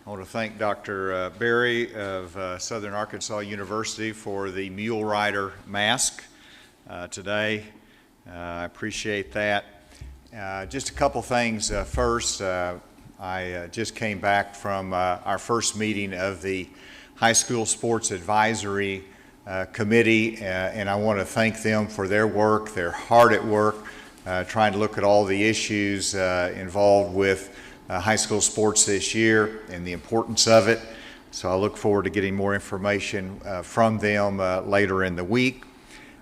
I want to thank Dr. Berry of Southern Arkansas University for the Mule Rider mask today. I appreciate that. Just a couple things. First, I just came back from our first meeting of the High School Sports Advisory Committee, and I want to thank them for their work. They're hard at work trying to look at all the issues involved with high school sports this year and the importance of it. So I look forward to getting more information from them later in the week.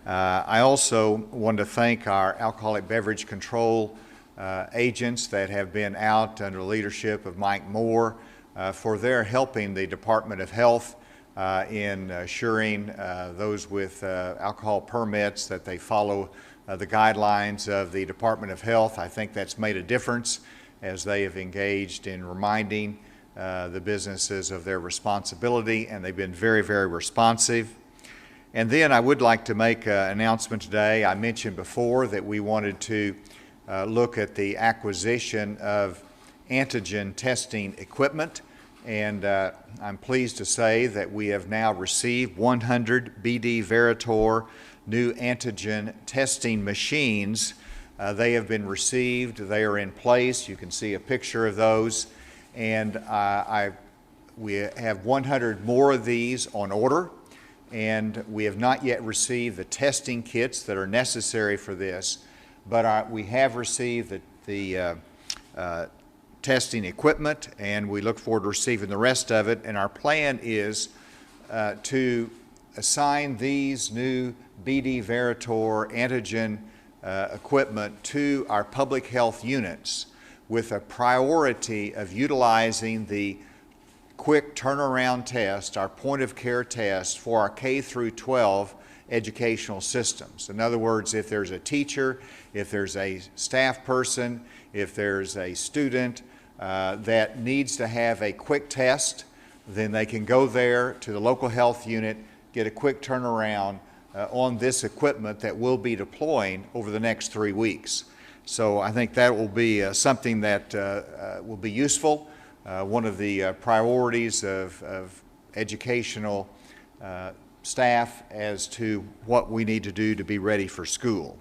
I also want to thank our alcoholic beverage control agents that have been out under the leadership of Mike Moore for their helping the Department of Health in assuring those with alcohol permits that they follow the guidelines of the Department of Health. I think that's made a difference as they have engaged in reminding the businesses of their responsibility, and they've been very, very responsive. And then I would like to make an announcement today. I mentioned before that we wanted to look at the acquisition of antigen testing equipment, and I'm pleased to say that we have now received 100 BD Veritor new antigen testing machines. They have been received, they are in place. You can see a picture of those, and we have 100 more of these on order, and we have not yet received the testing kits that are necessary for this, but we have received the testing equipment, and we look forward to receiving the rest of it. And our plan is to assign these new BD Veritor antigen equipment to our public health units with a priority of utilizing the quick turnaround test, our point of care test for our K through 12 educational systems. In other words, if there's a teacher, if there's a staff person, if there's a student that needs to have a quick test, then they can go there to the local health unit, get a quick turnaround on this equipment that we'll be deploying over the next 3 weeks. So I think that will be something that will be useful. One of the priorities of educational staff as to what we need to do to be ready for school.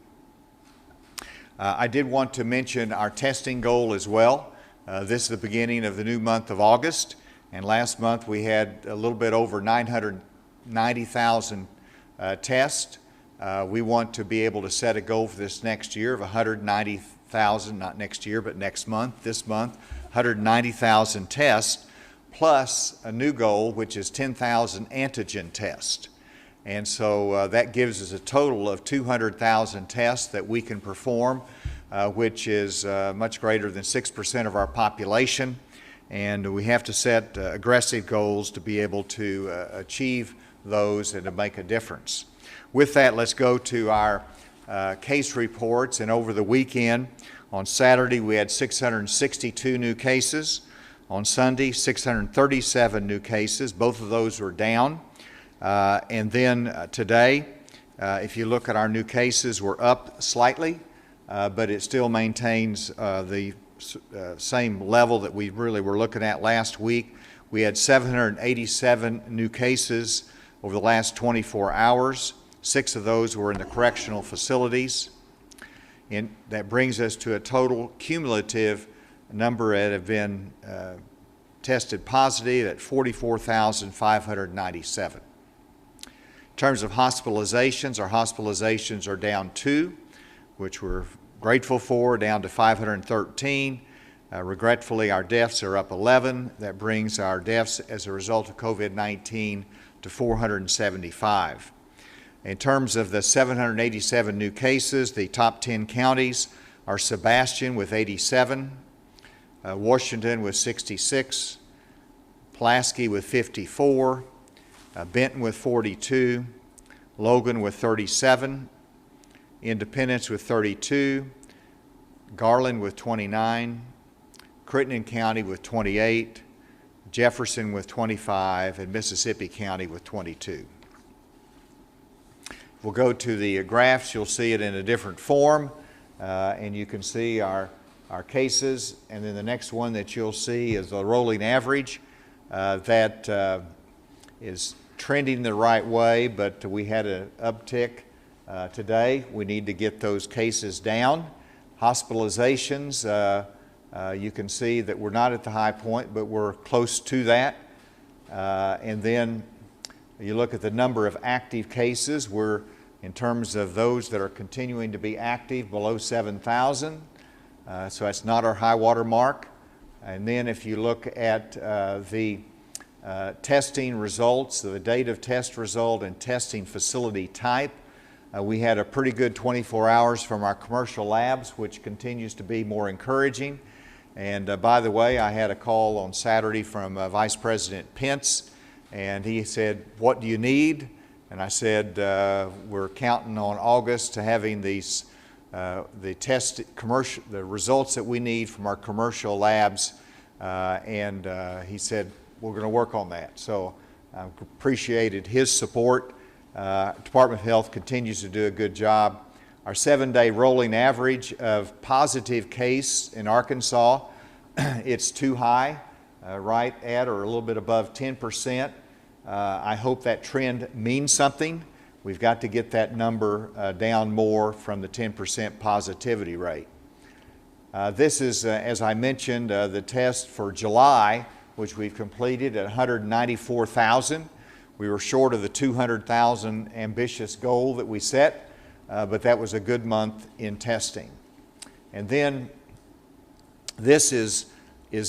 I did want to mention our testing goal as well. This is the beginning of the new month of August, and last month we had a little bit over 990,000 tests. We want to be able to set a goal for this next year of 190,000, not next year, but next month, this month, 190,000 tests, plus a new goal, which is 10,000 antigen tests. And so that gives us a total of 200,000 tests that we can perform, which is much greater than 6% of our population. And we have to set aggressive goals to be able to achieve those and to make a difference. With that, let's go to our case reports. And over the weekend, on Saturday, we had 662 new cases. On Sunday, 637 new cases. Both of those were down. And then today, if you look at our new cases, we're up slightly, but it still maintains the same level that we really were looking at last week. We had 787 new cases over the last 24 hours. 6 of those were in the correctional facilities. And that brings us to a total cumulative number that have been tested positive at 44,597. In terms of hospitalizations, our hospitalizations are down 2, which we're grateful for, down to 513. Regretfully, our deaths are up 11. That brings our deaths as a result of COVID-19 to 475. In terms of the 787 new cases, the top 10 counties are Sebastian with 87, Washington with 66, Pulaski with 54, Benton with 42, Logan with 37, Independence with 32, Garland with 29, Crittenden County with 28, Jefferson with 25, and Mississippi County with 22. We'll go to the graphs. You'll see it in a different form, and you can see our cases. And then the next one that you'll see is the rolling average. that is trending the right way, but we had an uptick today. We need to get those cases down. Hospitalizations, you can see that we're not at the high point, but we're close to that. And then you look at the number of active cases, we're, in terms of those that are continuing to be active, below 7,000. So that's not our high water mark. And then if you look at the testing results, the date of test result and testing facility type, we had a pretty good 24 hours from our commercial labs, which continues to be more encouraging. And by the way, I had a call on Saturday from Vice President Pence, and he said, "What do you need?" And I said, "We're counting on August to having these the results that we need from our commercial labs." And he said, "We're going to work on that." So I appreciated his support. Department of Health continues to do a good job. Our 7-day rolling average of positive case in Arkansas, it's too high, right at or a little bit above 10%. I hope that trend means something. We've got to get that number down more from the 10% positivity rate. This is, as I mentioned, the test for July, which we've completed at 194,000. We were short of the 200,000 ambitious goal that we set, but that was a good month in testing. And then this is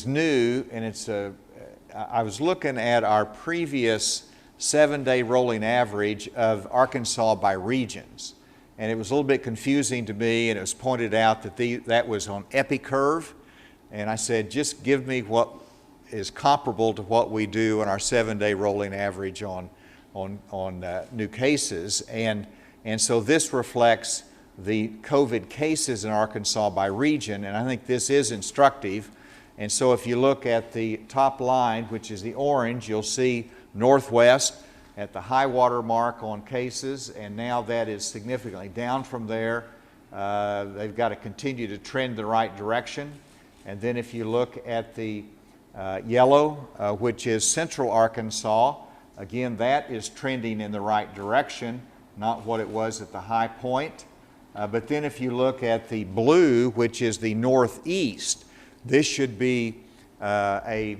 new, and it's I was looking at our previous 7-day rolling average of Arkansas by regions, and it was a little bit confusing to me, and it was pointed out that that was on EpiCurve, and I said, just give me what is comparable to what we do on our 7-day rolling average on new cases. And so this reflects the COVID cases in Arkansas by region, and I think this is instructive. And so if you look at the top line, which is the orange, you'll see Northwest at the high water mark on cases, and now that is significantly down from there. They've got to continue to trend the right direction. And then if you look at the yellow, which is Central Arkansas, again, that is trending in the right direction, not what it was at the high point. But then if you look at the blue, which is the Northeast, this should be a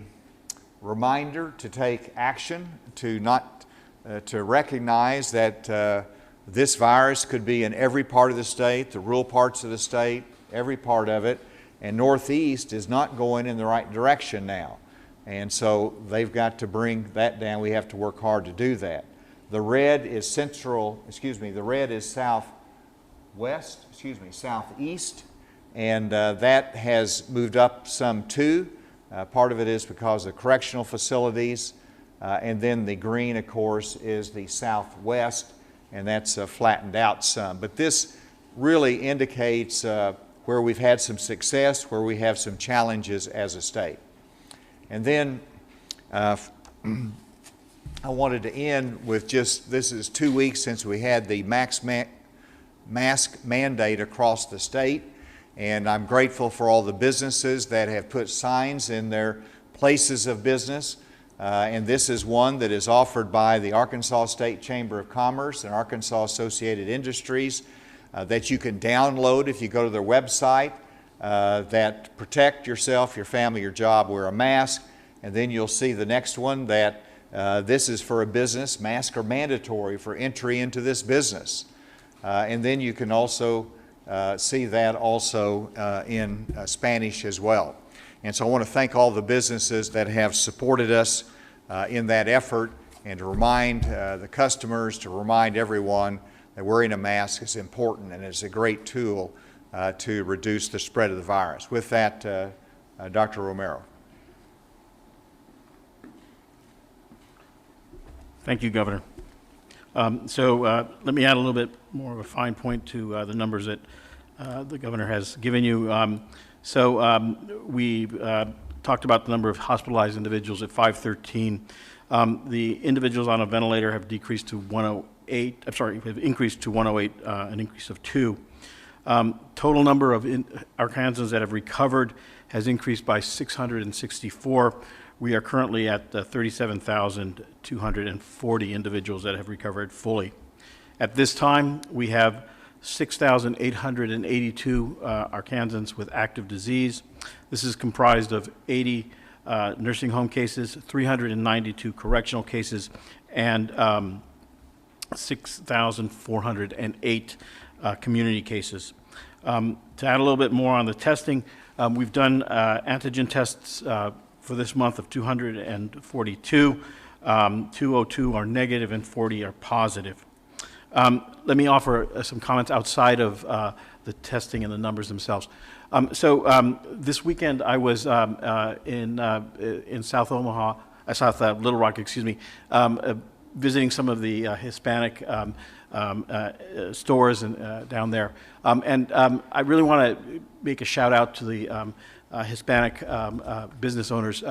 reminder to take action, to recognize that this virus could be in every part of the state, the rural parts of the state, every part of it, and Northeast is not going in the right direction now. And so they've got to bring that down. We have to work hard to do that. The red is the red is southeast, and that has moved up some too. Part of it is because of correctional facilities, and then the green, of course, is the southwest, and that's flattened out some. But this really indicates where we've had some success, where we have some challenges as a state. And then I wanted to end with just, this is 2 weeks since we had the mask mandate across the state, and I'm grateful for all the businesses that have put signs in their places of business. And this is one that is offered by the Arkansas State Chamber of Commerce and Arkansas Associated Industries that you can download if you go to their website, that protect yourself, your family, your job, wear a mask. And then you'll see the next one that this is for a business. Masks are mandatory for entry into this business. And then you can also see that also in Spanish as well. And so I want to thank all the businesses that have supported us in that effort, and to remind the customers, to remind everyone that wearing a mask is important and is a great tool to reduce the spread of the virus. With that, Dr. Romero. Thank you, Governor. Let me add a little bit more of a fine point to the numbers that the Governor has given you. We talked about the number of hospitalized individuals at 513. The individuals on a ventilator have decreased to 108. Have increased to 108, an increase of 2. Total number of Arkansans that have recovered has increased by 664, we are currently at 37,240 individuals that have recovered fully. At this time, we have 6,882 Arkansans with active disease. This is comprised of 80 nursing home cases, 392 correctional cases, and 6,408 community cases. To add a little bit more on the testing, we've done antigen tests for this month of 242. 202 are negative and 40 are positive. Let me offer some comments outside of the testing and the numbers themselves. This weekend I was in South Omaha, South Little Rock, excuse me, visiting some of the Hispanic stores and down there. I really want to make a shout out to the Hispanic business owners.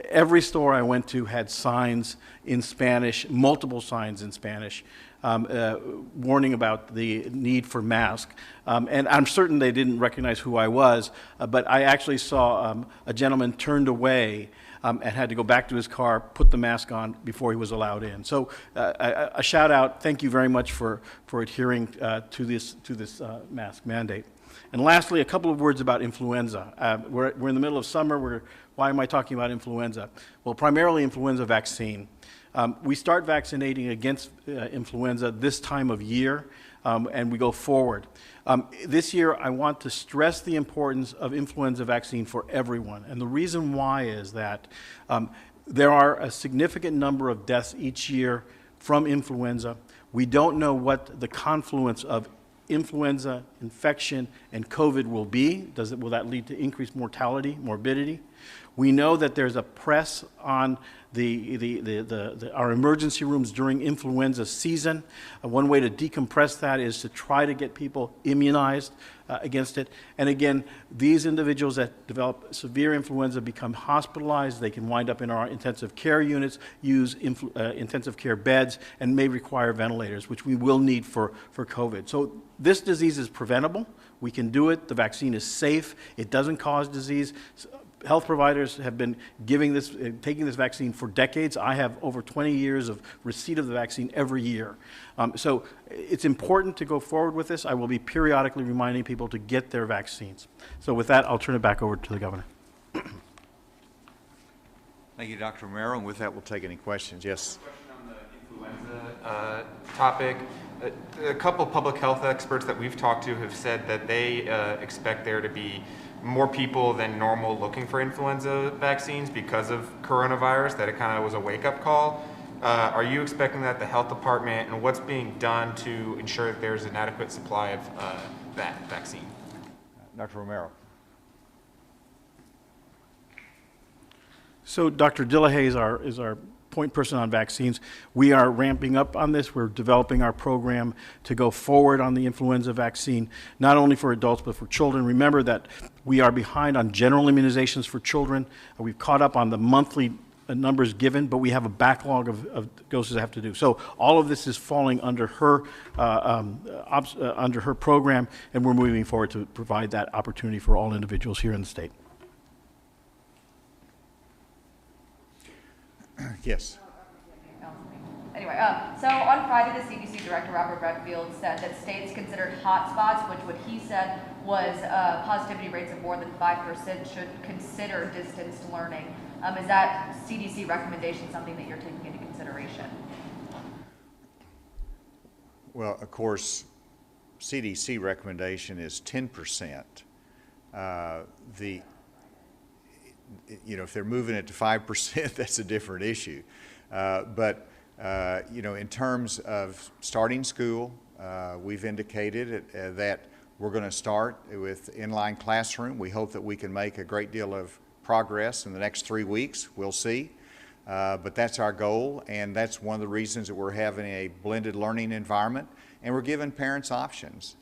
Every store I went to had signs in Spanish, multiple signs in Spanish, warning about the need for masks. And I'm certain they didn't recognize who I was, but I actually saw a gentleman turned away and had to go back to his car, put the mask on before he was allowed in. So a shout out, thank you very much for adhering to this mask mandate. And lastly, a couple of words about influenza. We're in the middle of summer. Why am I talking about influenza? Well, primarily influenza vaccine. We start vaccinating against influenza this time of year, and we go forward. This year, I want to stress the importance of influenza vaccine for everyone. And the reason why is that there are a significant number of deaths each year from influenza. We don't know what the confluence of influenza, infection, and COVID will be. Will that lead to increased mortality, morbidity? We know that there's a press on our emergency rooms during influenza season. One way to decompress that is to try to get people immunized against it. And again, these individuals that develop severe influenza become hospitalized. They can wind up in our intensive care units, use intensive care beds, and may require ventilators, which we will need for COVID. So this disease is preventable. We can do it. The vaccine is safe. It doesn't cause disease. Health providers have been taking this vaccine for decades. I have over 20 years of receipt of the vaccine every year. So it's important to go forward with this. I will be periodically reminding people to get their vaccines. So with that, I'll turn it back over to the governor. Thank you, Dr. Romero. And with that, we'll take any questions. Yes. Question on the influenza topic. A couple public health experts that we've talked to have said that they expect there to be more people than normal looking for influenza vaccines because of coronavirus, that it kind of was a wake-up call. Are you expecting that the health department, and what's being done to ensure that there's an adequate supply of that vaccine? Dr. Romero. So Dr. Dillahay is our point person on vaccines. We are ramping up on this. We're developing our program to go forward on the influenza vaccine, not only for adults but for children. Remember that we are behind on general immunizations for children. We've caught up on the monthly numbers given, but we have a backlog of doses that have to do. So all of this is falling under her program, and we're moving forward to provide that opportunity for all individuals here in the state. Yes. Anyway, so on Friday, the CDC Director, Robert Redfield, said that states considered hotspots, which what he said was positivity rates of more than 5%, should consider distanced learning. Is that CDC recommendation something that you're taking into consideration? Well, of course, CDC recommendation is 10%. If they're moving it to 5%, that's a different issue. In terms of starting school, we've indicated that we're going to start with inline classroom. We hope that we can make a great deal of progress in the next 3 weeks. We'll see. But that's our goal, and that's one of the reasons that we're having a blended learning environment, and we're giving parents options.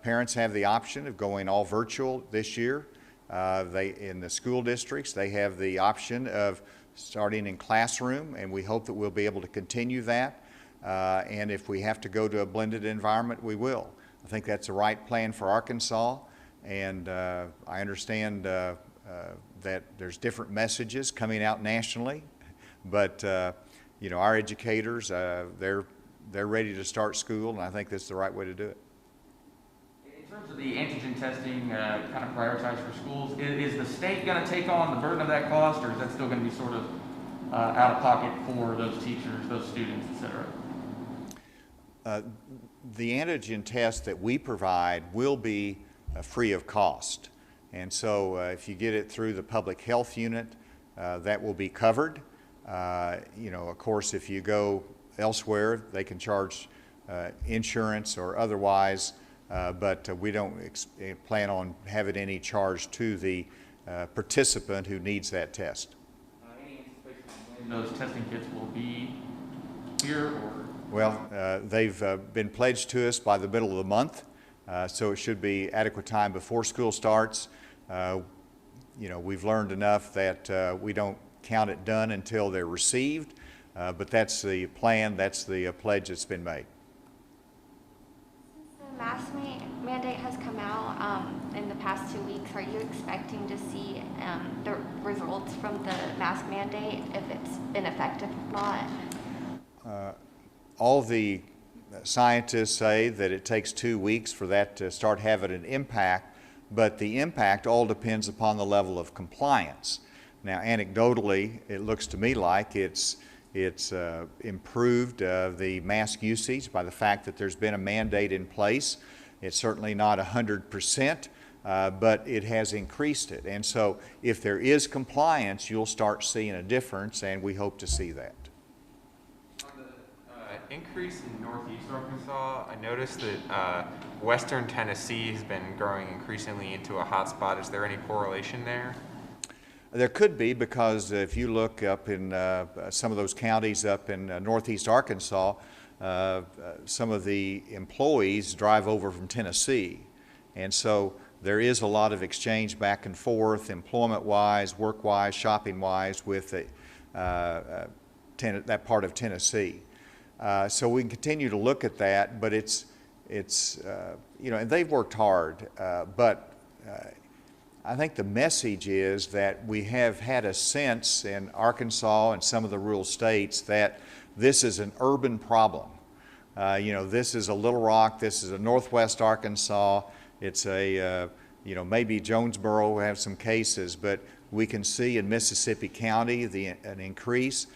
Parents have the option of going all virtual this year. In the school districts, they have the option of starting in classroom, and we hope that we'll be able to continue that. And if we have to go to a blended environment, we will. I think that's the right plan for Arkansas, and I understand that there's different messages coming out nationally, but our educators, they're ready to start school, and I think that's the right way to do it. In terms of the antigen testing kind of prioritized for schools, is the state going to take on the burden of that cost, or is that still going to be sort of out of pocket for those teachers, those students, et cetera? The antigen test that we provide will be free of cost. And so if you get it through the public health unit, that will be covered. Of course, if you go elsewhere, they can charge insurance or otherwise, but we don't plan on having any charge to the participant who needs that test. Any anticipation when those testing kits will be here, or? Well, they've been pledged to us by the middle of the month, so it should be adequate time before school starts. We've learned enough that we don't count it done until they're received, but that's the plan, that's the pledge that's been made. Since the mask mandate has come out in the past 2 weeks, are you expecting to see the results from the mask mandate, if it's been effective or not? All the scientists say that it takes 2 weeks for that to start having an impact, but the impact all depends upon the level of compliance. Now, anecdotally, it looks to me like it's improved the mask usage by the fact that there's been a mandate in place. It's certainly not 100%, but it has increased it. And so if there is compliance, you'll start seeing a difference, and we hope to see that. Increase in Northeast Arkansas, I noticed that Western Tennessee has been growing increasingly into a hotspot. Is there any correlation there? There could be, because if you look up in some of those counties up in Northeast Arkansas, some of the employees drive over from Tennessee. And so there is a lot of exchange back and forth, employment-wise, work-wise, shopping-wise, with that part of Tennessee. So we can continue to look at that, but it's and they've worked hard, but I think the message is that we have had a sense in Arkansas and some of the rural states that this is an urban problem. This is a Little Rock, this is a Northwest Arkansas, it's a, maybe Jonesboro will have some cases, but we can see in Mississippi County an increase.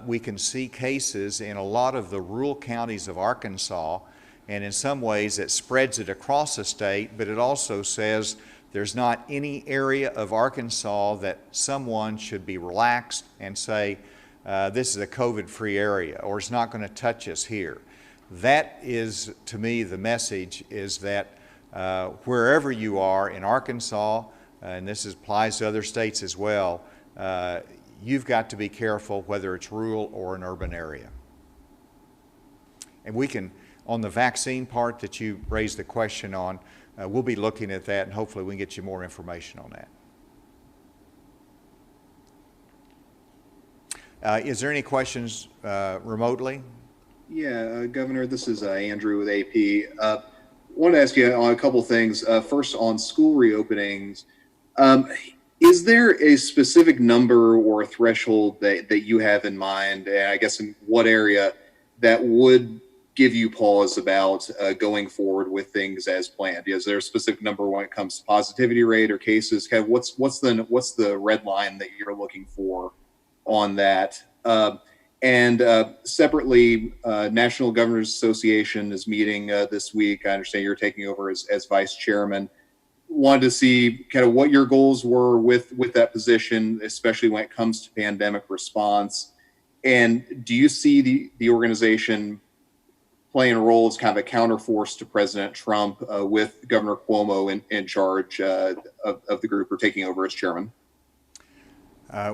We can see cases in a lot of the rural counties of Arkansas, and in some ways it spreads it across the state, but it also says there's not any area of Arkansas that someone should be relaxed and say, this is a COVID-free area, or it's not going to touch us here. That is, to me, the message is that wherever you are in Arkansas, and this applies to other states as well, you've got to be careful whether it's rural or an urban area. And we can, on the vaccine part that you raised the question on, we'll be looking at that, and hopefully we can get you more information on that. Is there any questions remotely? Yeah, Governor, this is Andrew with AP. Want to ask you on a couple things. First, on school reopenings, is there a specific number or threshold that you have in mind, and I guess in what area, that would give you pause about going forward with things as planned? Is there a specific number when it comes to positivity rate or cases? Kind of what's the red line that you're looking for on that? Separately, National Governors Association is meeting this week. I understand you're taking over as vice chairman. Wanted to see kind of what your goals were with that position, especially when it comes to pandemic response. And do you see the organization playing a role as kind of a counterforce to President Trump with Governor Cuomo in charge of the group, or taking over as chairman?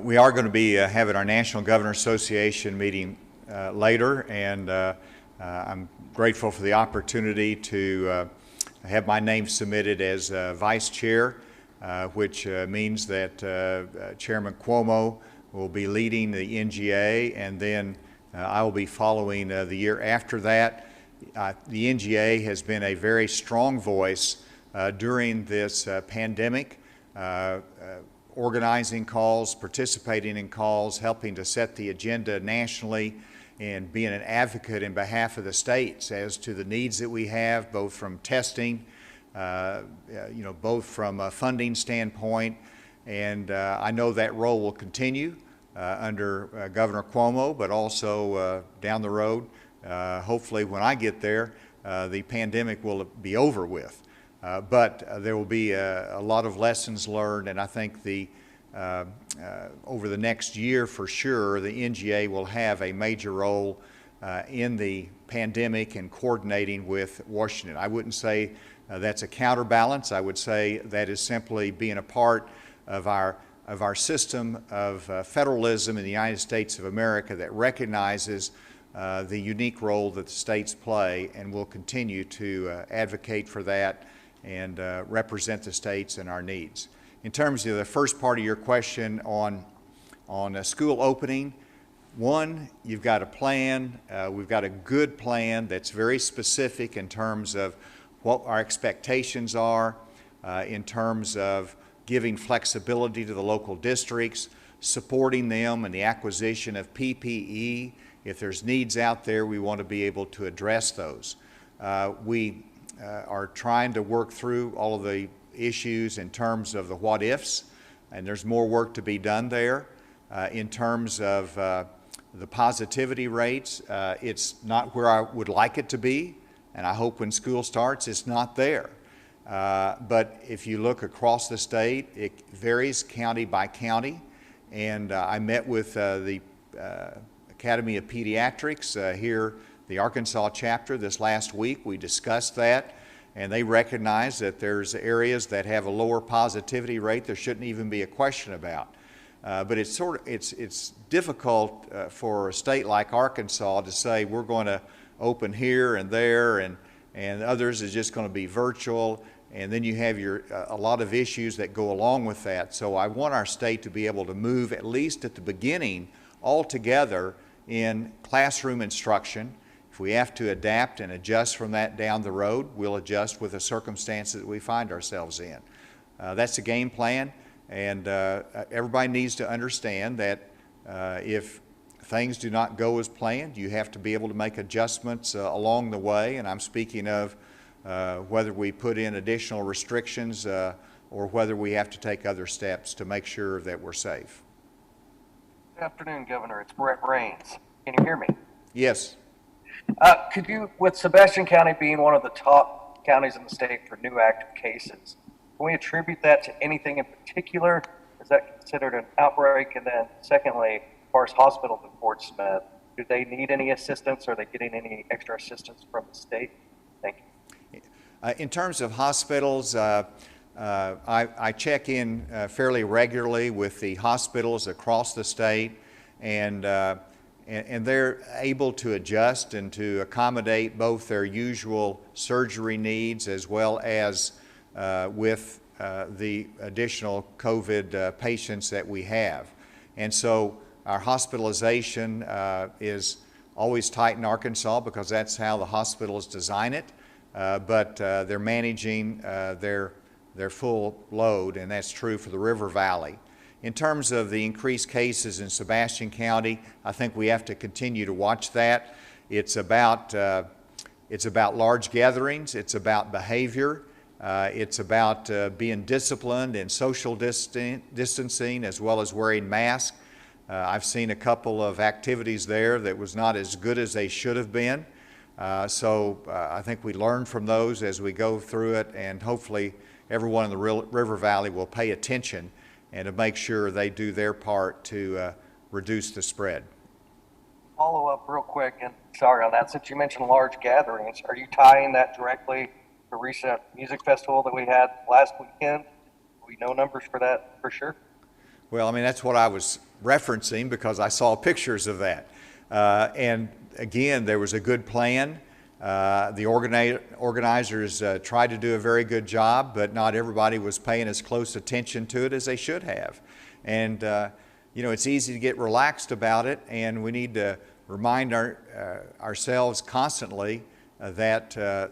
We are going to be having our National Governors Association meeting later, and I'm grateful for the opportunity to have my name submitted as vice chair, which means that Chairman Cuomo will be leading the NGA, and then I will be following the year after that. The NGA has been a very strong voice during this pandemic. organizing calls, participating in calls, helping to set the agenda nationally, and being an advocate in behalf of the states as to the needs that we have, both from testing, both from a funding standpoint, and I know that role will continue under Governor Cuomo, but also down the road. Hopefully when I get there, the pandemic will be over with. But there will be a lot of lessons learned, and I think over the next year for sure, the NGA will have a major role in the pandemic and coordinating with Washington. I wouldn't say that's a counterbalance. I would say that is simply being a part of our system of federalism in the United States of America that recognizes the unique role that the states play, and will continue to advocate for that and represent the states and our needs. In terms of the first part of your question on a school opening, one, you've got a plan. We've got a good plan that's very specific in terms of what our expectations are, in terms of giving flexibility to the local districts, supporting them in the acquisition of PPE. If there's needs out there, we want to be able to address those. We are trying to work through all of the issues in terms of the what-ifs, and there's more work to be done there. In terms of the positivity rates, it's not where I would like it to be, and I hope when school starts it's not there. But if you look across the state, it varies county by county, and I met with the Academy of Pediatrics here, the Arkansas chapter, this last week. We discussed that, and they recognize that there's areas that have a lower positivity rate there shouldn't even be a question about. But it's difficult for a state like Arkansas to say we're going to open here and there, and others is just going to be virtual, and then you have a lot of issues that go along with that. So I want our state to be able to move, at least at the beginning, all together in classroom instruction. If we have to adapt and adjust from that down the road, we'll adjust with the circumstances that we find ourselves in. That's the game plan, and everybody needs to understand that if things do not go as planned, you have to be able to make adjustments along the way, and I'm speaking of whether we put in additional restrictions or whether we have to take other steps to make sure that we're safe. Good afternoon, Governor. It's Brett Rains. Can you hear me? Yes. Could you, with Sebastian County being one of the top counties in the state for new active cases, can we attribute that to anything in particular? Is that considered an outbreak? And then secondly, as far as hospitals in Fort Smith, do they need any assistance? Are they getting any extra assistance from the state? Thank you. In terms of hospitals, I check in fairly regularly with the hospitals across the state, and they're able to adjust and to accommodate both their usual surgery needs as well as with the additional COVID patients that we have. And so our hospitalization is always tight in Arkansas because that's how the hospitals design it, but they're managing their full load, and that's true for the River Valley. In terms of the increased cases in Sebastian County, I think we have to continue to watch that. It's about large gatherings, it's about behavior, it's about being disciplined in social distancing as well as wearing masks. I've seen a couple of activities there that was not as good as they should have been. So I think we learn from those as we go through it, and hopefully everyone in the River Valley will pay attention and to make sure they do their part to reduce the spread. Follow up real quick, and sorry on that, since you mentioned large gatherings, are you tying that directly to the recent music festival that we had last weekend? Do we know numbers for that for sure? Well, I mean, that's what I was referencing because I saw pictures of that. And again, there was a good plan. The organizers tried to do a very good job, but not everybody was paying as close attention to it as they should have. And it's easy to get relaxed about it, and we need to remind ourselves constantly that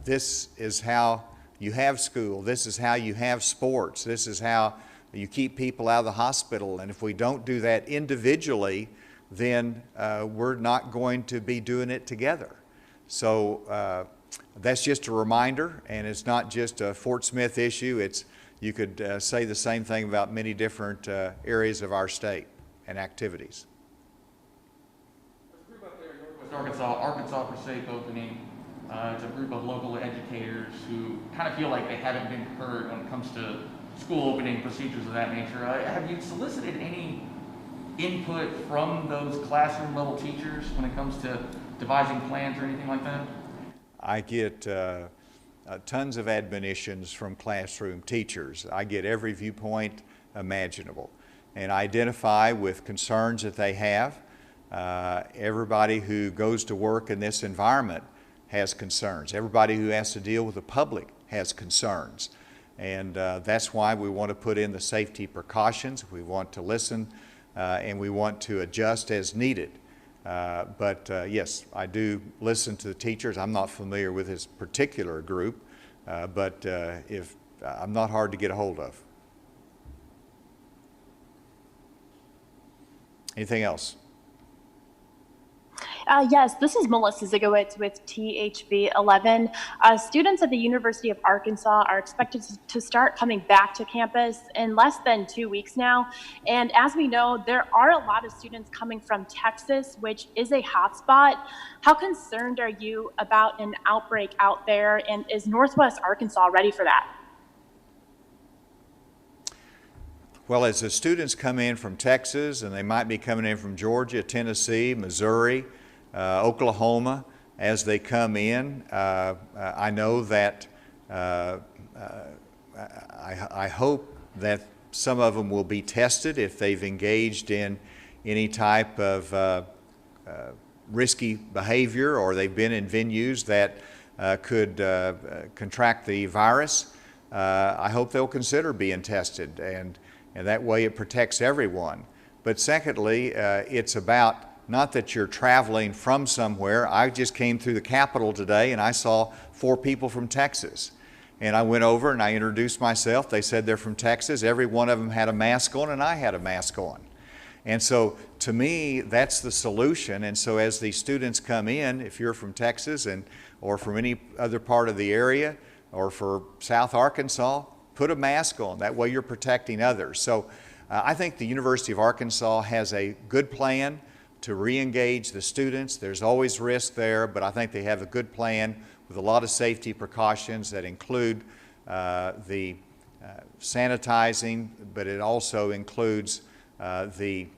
this is how you have school, this is how you have sports, this is how you keep people out of the hospital. And if we don't do that individually, then we're not going to be doing it together. So that's just a reminder, and it's not just a Fort Smith issue. You could say the same thing about many different areas of our state and activities. There's a group up there in Northwest Arkansas for Safe Opening. It's a group of local educators who kind of feel like they haven't been heard when it comes to school opening procedures of that nature. Have you solicited any input from those classroom level teachers when it comes to devising plans or anything like that? I get tons of admonitions from classroom teachers. I get every viewpoint imaginable and identify with concerns that they have. Everybody who goes to work in this environment has concerns. Everybody who has to deal with the public has concerns. And that's why we want to put in the safety precautions. We want to listen and we want to adjust as needed. But yes, I do listen to the teachers. I'm not familiar with this particular group, but if I'm not hard to get a hold of. Anything else? Yes, this is Melissa Zigowitz with THB 11. Students at the University of Arkansas are expected to start coming back to campus in less than 2 weeks now. And as we know, there are a lot of students coming from Texas, which is a hotspot. How concerned are you about an outbreak out there, and is Northwest Arkansas ready for that? Well, as the students come in from Texas, and they might be coming in from Georgia, Tennessee, Missouri, Oklahoma, as they come in, I know that I hope that some of them will be tested if they've engaged in any type of risky behavior, or they've been in venues that could contract the virus. I hope they'll consider being tested, and that way it protects everyone. But secondly, it's about not that you're traveling from somewhere. I just came through the Capitol today and I saw 4 people from Texas. And I went over and I introduced myself. They said they're from Texas. Every one of them had a mask on and I had a mask on. And so to me, that's the solution. And so as these students come in, if you're from Texas or from any other part of the area or for South Arkansas, put a mask on. That way you're protecting others. So I think the University of Arkansas has a good plan to re-engage the students. There's always risk there, but I think they have a good plan with a lot of safety precautions that include the sanitizing, but it also includes the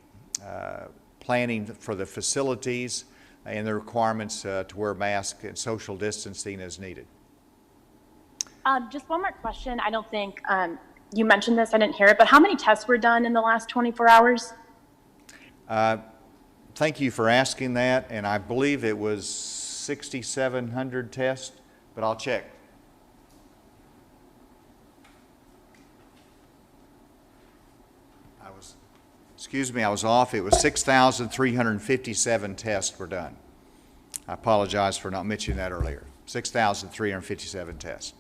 planning for the facilities and the requirements to wear masks and social distancing as needed. Just one more question. I don't think you mentioned this, I didn't hear it, but how many tests were done in the last 24 hours? Thank you for asking that, and I believe it was 6,700 tests, but I'll check. I was off. It was 6,357 tests were done. I apologize for not mentioning that earlier. 6,357 tests.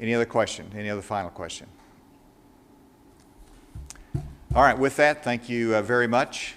Any other question? Any other final question? All right, with that, thank you very much.